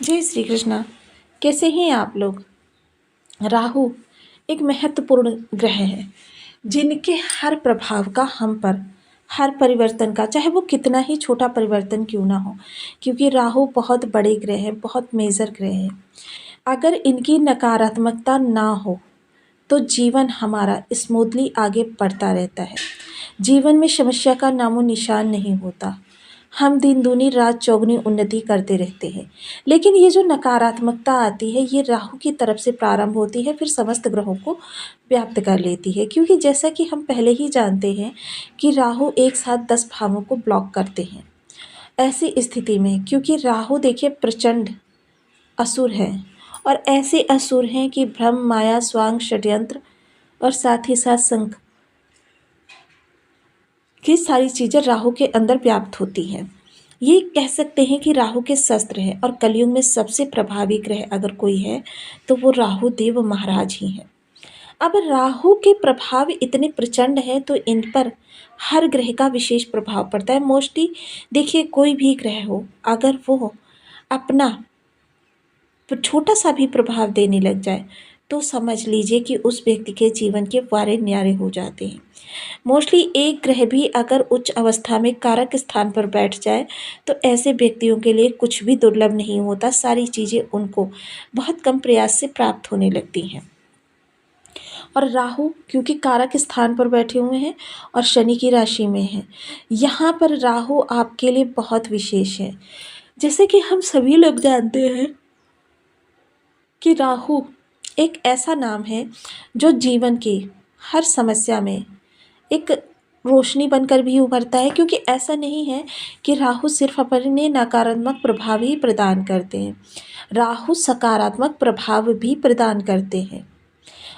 जय श्री कृष्णा। कैसे हैं आप लोग। राहु एक महत्वपूर्ण ग्रह है जिनके हर प्रभाव का हम पर, हर परिवर्तन का, चाहे वो कितना ही छोटा परिवर्तन क्यों ना हो, क्योंकि राहु बहुत बड़े ग्रह हैं, बहुत मेजर ग्रह हैं। अगर इनकी नकारात्मकता ना हो तो जीवन हमारा स्मूथली आगे बढ़ता रहता है। जीवन में समस्या का नामो निशान नहीं होता। हम दिन दूनी रात चौगुनी उन्नति करते रहते हैं। लेकिन ये जो नकारात्मकता आती है ये राहु की तरफ से प्रारंभ होती है, फिर समस्त ग्रहों को व्याप्त कर लेती है। क्योंकि जैसा कि हम पहले ही जानते हैं कि राहु एक साथ 10 भावों को ब्लॉक करते हैं। ऐसी स्थिति में क्योंकि राहु देखिए प्रचंड असुर है, और ऐसे असुर हैं कि भ्रम, माया, स्वांग, षड्यंत्र और साथ ही साथ संक की सारी चीज़ें राहु के अंदर व्याप्त होती हैं। ये कह सकते हैं कि राहु के शस्त्र है, और कलयुग में सबसे प्रभावी ग्रह अगर कोई है तो वो राहु देव महाराज ही हैं। अब राहु के प्रभाव इतने प्रचंड हैं तो इन पर हर ग्रह का विशेष प्रभाव पड़ता है। मोस्टली देखिए कोई भी ग्रह हो, अगर वो अपना छोटा सा भी प्रभाव देने लग जाए तो समझ लीजिए कि उस व्यक्ति के जीवन के वारे न्यारे हो जाते हैं। मोस्टली एक ग्रह भी अगर उच्च अवस्था में कारक स्थान पर बैठ जाए तो ऐसे व्यक्तियों के लिए कुछ भी दुर्लभ नहीं होता। सारी चीज़ें उनको बहुत कम प्रयास से प्राप्त होने लगती हैं। और राहु क्योंकि कारक स्थान पर बैठे हुए हैं और शनि की राशि में हैं, यहाँ पर राहु आपके लिए बहुत विशेष है। जैसे कि हम सभी लोग जानते हैं कि राहु एक ऐसा नाम है जो जीवन की हर समस्या में एक रोशनी बनकर भी उभरता है। क्योंकि ऐसा नहीं है कि राहु सिर्फ अपने नकारात्मक प्रभाव ही प्रदान करते हैं, राहु सकारात्मक प्रभाव भी प्रदान करते हैं।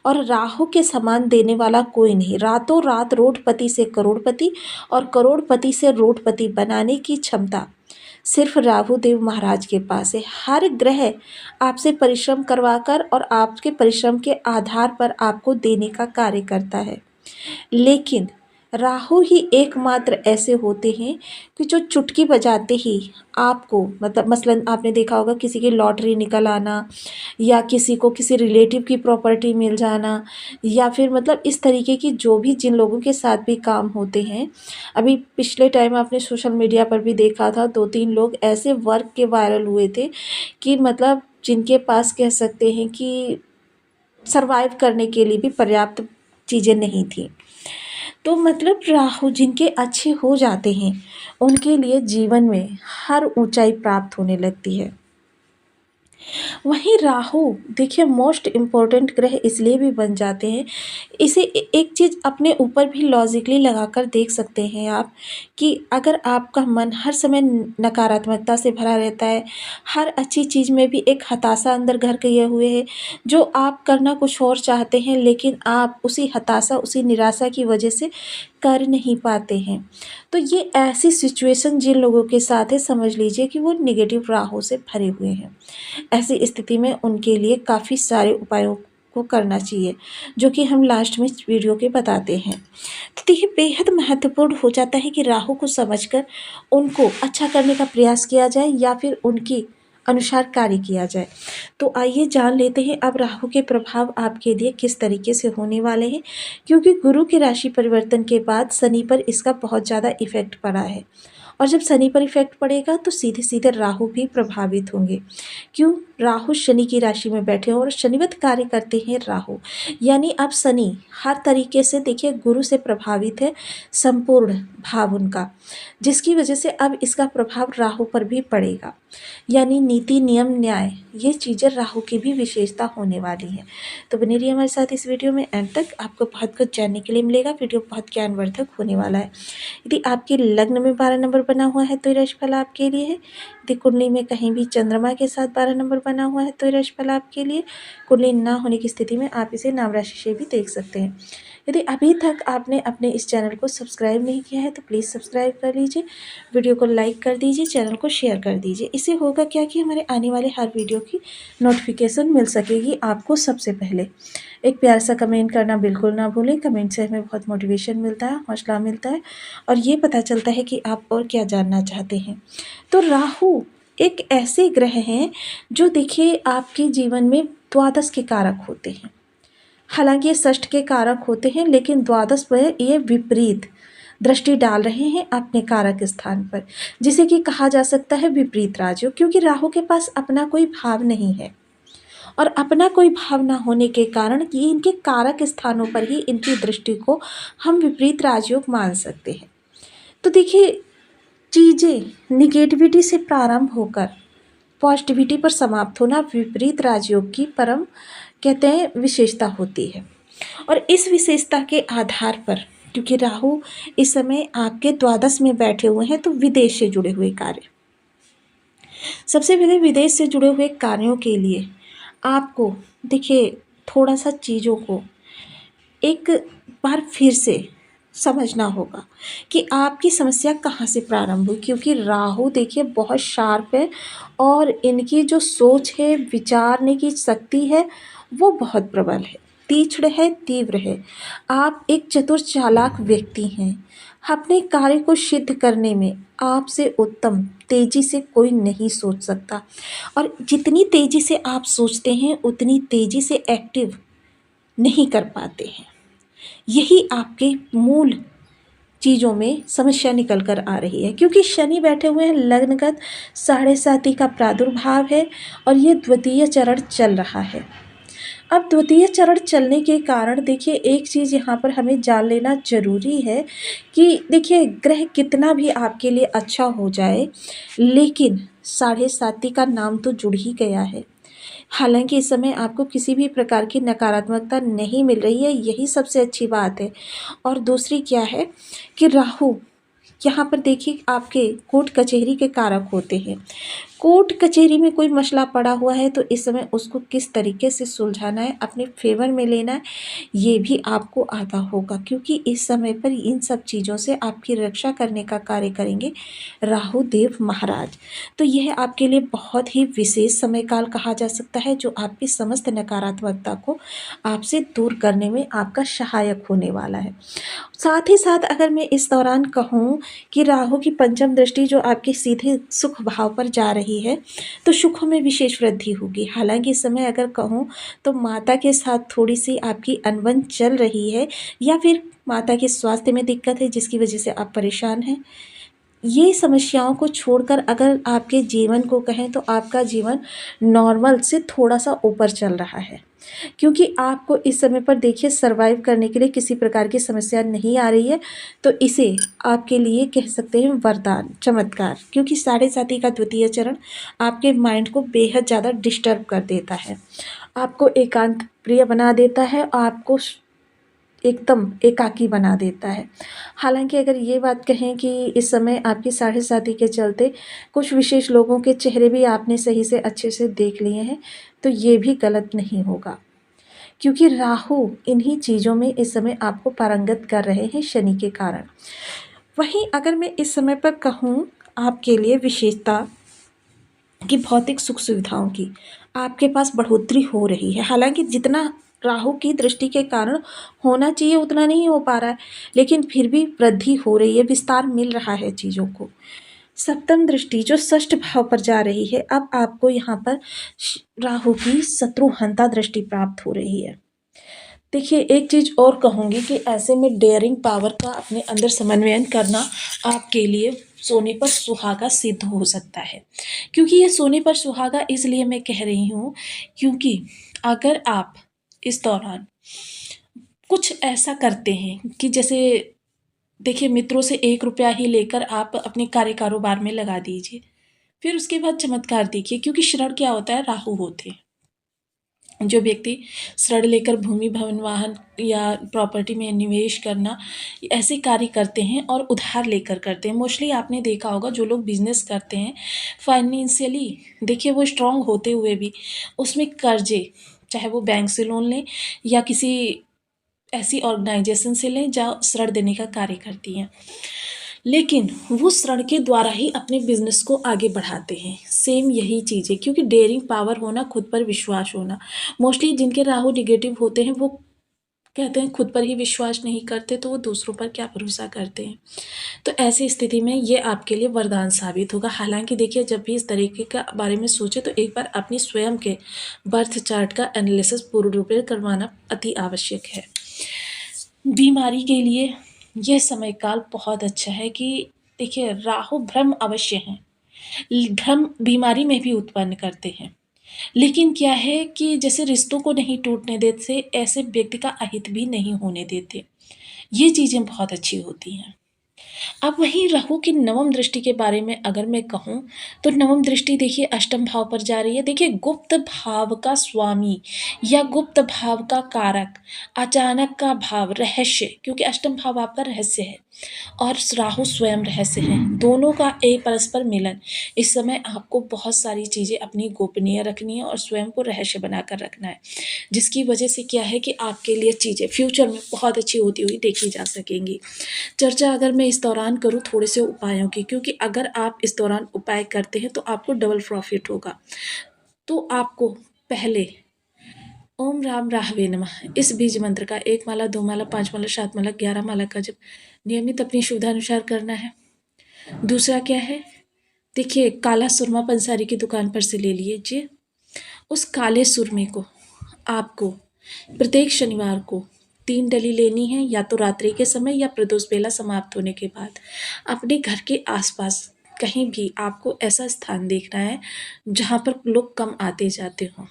और राहु के समान देने वाला कोई नहीं। रातों रात रोडपति से करोड़पति और करोड़पति से रोडपति बनाने की क्षमता सिर्फ राहु देव महाराज के पास है। हर ग्रह आपसे परिश्रम करवाकर और आपके परिश्रम के आधार पर आपको देने का कार्य करता है, लेकिन राहु ही एकमात्र ऐसे होते हैं कि जो चुटकी बजाते ही आपको, मतलब मसलन आपने देखा होगा किसी की लॉटरी निकल आना, या किसी को किसी रिलेटिव की प्रॉपर्टी मिल जाना, या फिर मतलब इस तरीके की जो भी जिन लोगों के साथ भी काम होते हैं। अभी पिछले टाइम आपने सोशल मीडिया पर भी देखा था 2-3 लोग ऐसे वर्क के वायरल हुए थे कि मतलब जिनके पास कह सकते हैं कि सरवाइव करने के लिए भी पर्याप्त चीज़ें नहीं थी। तो मतलब राहु जिनके अच्छे हो जाते हैं उनके लिए जीवन में हर ऊंचाई प्राप्त होने लगती है। वहीं राहु देखिए मोस्ट इम्पोर्टेंट ग्रह इसलिए भी बन जाते हैं। इसे एक चीज़ अपने ऊपर भी लॉजिकली लगाकर देख सकते हैं आप कि अगर आपका मन हर समय नकारात्मकता से भरा रहता है, हर अच्छी चीज़ में भी एक हताशा अंदर घर किए हुए है, जो आप करना कुछ और चाहते हैं लेकिन आप उसी हताशा, उसी निराशा की वजह से कर नहीं पाते हैं, तो ये ऐसी सिचुएशन जिन लोगों के साथ है समझ लीजिए कि वो नेगेटिव राहु से भरे हुए हैं। ऐसी स्थिति में उनके लिए काफ़ी सारे उपायों को करना चाहिए, जो कि हम लास्ट में इस वीडियो के बताते हैं। तो देखिए बेहद महत्वपूर्ण हो जाता है कि राहु को समझकर उनको अच्छा करने का प्रयास किया जाए या फिर उनकी अनुसार कार्य किया जाए। तो आइए जान लेते हैं अब राहु के प्रभाव आपके लिए किस तरीके से होने वाले हैं। क्योंकि गुरु के राशि परिवर्तन के बाद शनि पर इसका बहुत ज़्यादा इफेक्ट पड़ा है, और जब शनि पर इफेक्ट पड़ेगा तो सीधे सीधे राहु भी प्रभावित होंगे। क्यों? राहु शनि की राशि में बैठे और शनिवत कार्य करते हैं राहु, यानी अब शनि हर तरीके से देखिए गुरु से प्रभावित है, संपूर्ण भाव उनका, जिसकी वजह से अब इसका प्रभाव राहु पर भी पड़ेगा। यानी नीति, नियम, न्याय, ये चीज़ें राहु की भी विशेषता होने वाली है। तो बने रहिए हमारे साथ इस वीडियो में एंड तक, आपको बहुत कुछ जानने के लिए मिलेगा। वीडियो बहुत ज्ञानवर्धक होने वाला है। यदि आपके लग्न में 12 नंबर बना हुआ है तो ये राशिफल आपके लिए है। यदि कुंडली में कहीं भी चंद्रमा के साथ 12 नंबर बना हुआ है तो ये राशिफल आपके लिए। कुंडली ना होने की स्थिति में आप इसे नाम राशि से भी देख सकते हैं। यदि अभी तक आपने अपने इस चैनल को सब्सक्राइब नहीं किया है तो प्लीज़ सब्सक्राइब कर लीजिए, वीडियो को लाइक कर दीजिए, चैनल को शेयर कर दीजिए। इससे होगा क्या कि हमारे आने वाले हर वीडियो की नोटिफिकेशन मिल सकेगी आपको सबसे पहले। एक प्यार सा कमेंट करना बिल्कुल ना भूलें, कमेंट से हमें बहुत मोटिवेशन मिलता है, हौसला मिलता है, और ये पता चलता है कि आप और क्या जानना चाहते हैं। तो राहु एक ऐसे ग्रह हैं जो देखिए आपके जीवन में द्वादश के कारक होते हैं। हालांकि ये षष्ठ के कारक होते हैं, लेकिन द्वादश पर ये विपरीत दृष्टि डाल रहे हैं अपने कारक स्थान पर, जिसे कि कहा जा सकता है विपरीत राजयोग, क्योंकि राहु के पास अपना कोई भाव नहीं है और अपना कोई भाव ना होने के कारण ये इनके कारक स्थानों पर ही इनकी दृष्टि को हम विपरीत राजयोग मान सकते हैं। तो देखिए, चीज़ें निगेटिविटी से प्रारंभ होकर पॉजिटिविटी पर समाप्त होना विपरीत राजयोग की परम कहते हैं विशेषता होती है। और इस विशेषता के आधार पर, क्योंकि राहु इस समय आपके द्वादश में बैठे हुए हैं, तो विदेश से जुड़े हुए कार्य, सबसे पहले विदेश से जुड़े हुए कार्यों के लिए आपको देखिए थोड़ा सा चीज़ों को एक बार फिर से समझना होगा कि आपकी समस्या कहाँ से प्रारंभ हुई, क्योंकि राहु देखिए बहुत शार्प है और इनकी जो सोच है, विचारने की शक्ति है, वो बहुत प्रबल है, तीक्ष्ण है, तीव्र है। आप एक चतुर चालाक व्यक्ति हैं। अपने कार्य को सिद्ध करने में आपसे उत्तम तेजी से कोई नहीं सोच सकता, और जितनी तेजी से आप सोचते हैं उतनी तेजी से एक्टिव नहीं कर पाते हैं। यही आपके मूल चीज़ों में समस्या निकल कर आ रही है, क्योंकि शनि बैठे हुए हैं लग्नगत, 7.5 का प्रादुर्भाव है और ये द्वितीय चरण चल रहा है। अब द्वितीय चरण चलने के कारण देखिए एक चीज़ यहाँ पर हमें जान लेना ज़रूरी है कि देखिए ग्रह कितना भी आपके लिए अच्छा हो जाए, लेकिन 7.5 का नाम तो जुड़ ही गया है। हालांकि इस समय आपको किसी भी प्रकार की नकारात्मकता नहीं मिल रही है, यही सबसे अच्छी बात है। और दूसरी क्या है कि राहु यहाँ पर देखिए आपके कोर्ट कचहरी के कारक होते हैं। कोर्ट कचहरी में कोई मसला पड़ा हुआ है तो इस समय उसको किस तरीके से सुलझाना है, अपने फेवर में लेना है, ये भी आपको आता होगा, क्योंकि इस समय पर इन सब चीज़ों से आपकी रक्षा करने का कार्य करेंगे राहु देव महाराज। तो यह आपके लिए बहुत ही विशेष समय काल कहा जा सकता है, जो आपकी समस्त नकारात्मकता को आपसे दूर करने में आपका सहायक होने वाला है। साथ ही साथ अगर मैं इस दौरान कहूँ कि राहु की पंचम दृष्टि जो आपके सीधे सुख भाव पर जा रही है, तो सुखों में विशेष वृद्धि होगी। हालांकि इस समय अगर कहूँ तो माता के साथ थोड़ी सी आपकी अनबन चल रही है, या फिर माता के स्वास्थ्य में दिक्कत है जिसकी वजह से आप परेशान हैं। ये समस्याओं को छोड़कर अगर आपके जीवन को कहें तो आपका जीवन नॉर्मल से थोड़ा सा ऊपर चल रहा है, क्योंकि आपको इस समय पर देखिए सर्वाइव करने के लिए किसी प्रकार की समस्या नहीं आ रही है। तो इसे आपके लिए कह सकते हैं वरदान, चमत्कार, क्योंकि 7.5 का द्वितीय चरण आपके माइंड को बेहद ज़्यादा डिस्टर्ब कर देता है, आपको एकांत प्रिय बना देता है, आपको एकदम एकाकी बना देता है। हालांकि अगर ये बात कहें कि इस समय आपकी 7.5 के चलते कुछ विशेष लोगों के चेहरे भी आपने सही से अच्छे से देख लिए हैं, तो ये भी गलत नहीं होगा, क्योंकि राहु इन्हीं चीज़ों में इस समय आपको पारंगत कर रहे हैं शनि के कारण। वहीं अगर मैं इस समय पर कहूँ आपके लिए विशेषता कि भौतिक सुख सुविधाओं की आपके पास बढ़ोतरी हो रही है। हालांकि जितना राहु की दृष्टि के कारण होना चाहिए उतना नहीं हो पा रहा है, लेकिन फिर भी वृद्धि हो रही है, विस्तार मिल रहा है चीज़ों को। सप्तम दृष्टि जो षष्ठ भाव पर जा रही है, अब आपको यहाँ पर राहु की शत्रुहंता दृष्टि प्राप्त हो रही है। देखिए एक चीज़ और कहूँगी कि ऐसे में डेयरिंग पावर का अपने अंदर समन्वयन करना आपके लिए सोने पर सुहागा सिद्ध हो सकता है। क्योंकि ये सोने पर सुहागा इसलिए मैं कह रही हूँ, क्योंकि अगर आप इस दौरान कुछ ऐसा करते हैं कि जैसे देखिए मित्रों से 1 रुपया ही लेकर आप अपने कार्य कारोबार में लगा दीजिए, फिर उसके बाद चमत्कार देखिए। क्योंकि शरण क्या होता है, राहु होते हैं। जो व्यक्ति ऋण लेकर भूमि भवन वाहन या प्रॉपर्टी में निवेश करना ऐसे कार्य करते हैं और उधार लेकर करते हैं, मोस्टली आपने देखा होगा जो लोग बिजनेस करते हैं फाइनेंशियली देखिए वो स्ट्रांग होते हुए भी उसमें कर्जे, चाहे वो बैंक से लोन लें या किसी ऐसी ऑर्गेनाइजेशन से लें जहाँ ऋण देने का कार्य करती हैं, लेकिन वो ऋण के द्वारा ही अपने बिजनेस को आगे बढ़ाते हैं। सेम यही चीज़ है, क्योंकि डेयरिंग पावर होना, खुद पर विश्वास होना, मोस्टली जिनके राहु निगेटिव होते हैं वो कहते हैं खुद पर ही विश्वास नहीं करते तो वो दूसरों पर क्या भरोसा करते हैं। तो ऐसी स्थिति में ये आपके लिए वरदान साबित होगा। हालाँकि देखिए, जब भी इस तरीके का बारे में सोचें तो एक बार अपनी स्वयं के बर्थ चार्ट का एनालिसिस पूर्ण रूप से करवाना अति आवश्यक है। बीमारी के लिए यह समय काल बहुत अच्छा है कि देखिए, राहु भ्रम अवश्य हैं। भ्रम बीमारी में भी उत्पन्न करते हैं। लेकिन क्या है कि जैसे रिश्तों को नहीं टूटने देते, ऐसे व्यक्ति का अहित भी नहीं होने देते। ये चीज़ें बहुत अच्छी होती हैं। अब वहीं राहु की नवम दृष्टि के बारे में अगर मैं कहूँ, तो नवम दृष्टि देखिए अष्टम भाव पर जा रही है। देखिए, गुप्त भाव का स्वामी या गुप्त भाव का कारक, अचानक का भाव, रहस्य, क्योंकि अष्टम भाव आपका रहस्य है और राहु स्वयं रहस्य है। दोनों का एक परस्पर मिलन। इस समय आपको बहुत सारी चीज़ें अपनी गोपनीय रखनी है और स्वयं को रहस्य बनाकर रखना है, जिसकी वजह से क्या है कि आपके लिए चीज़ें फ्यूचर में बहुत अच्छी होती हुई देखी जा सकेंगी। चर्चा अगर मैं इस दौरान करूँ थोड़े से उपायों की, क्योंकि अगर आप इस दौरान उपाय करते हैं तो आपको डबल प्रॉफिट होगा। तो आपको पहले ओम राम राहवे नमः इस बीज मंत्र का 1 माला, 2 माला, 5 माला, 7 माला, 11 माला का जप नियमित अपनी सुविधानुसार करना है। दूसरा क्या है, देखिए, काला सुरमा पंसारी की दुकान पर से ले लीजिए। उस काले सुरमे को आपको प्रत्येक शनिवार को 3 डली लेनी है, या तो रात्रि के समय या प्रदोष बेला समाप्त होने के बाद। अपने घर के आसपास कहीं भी आपको ऐसा स्थान देखना है जहाँ पर लोग कम आते जाते हों।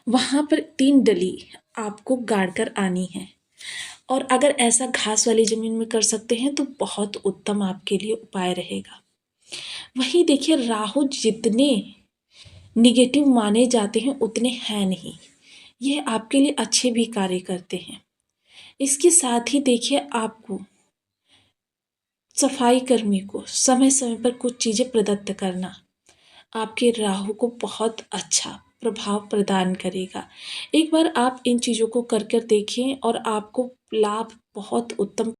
वहाँ पर 3 डली आपको गाड़ कर आनी है, और अगर ऐसा घास वाली ज़मीन में कर सकते हैं तो बहुत उत्तम आपके लिए उपाय रहेगा। वहीं देखिए, राहु जितने नेगेटिव माने जाते हैं उतने हैं नहीं। ये आपके लिए अच्छे भी कार्य करते हैं। इसके साथ ही देखिए, आपको सफाई कर्मी को समय समय पर कुछ चीज़ें प्रदत्त करना आपके राहु को बहुत अच्छा प्रभाव प्रदान करेगा। एक बार आप इन चीज़ों को कर कर देखें और आपको लाभ बहुत उत्तम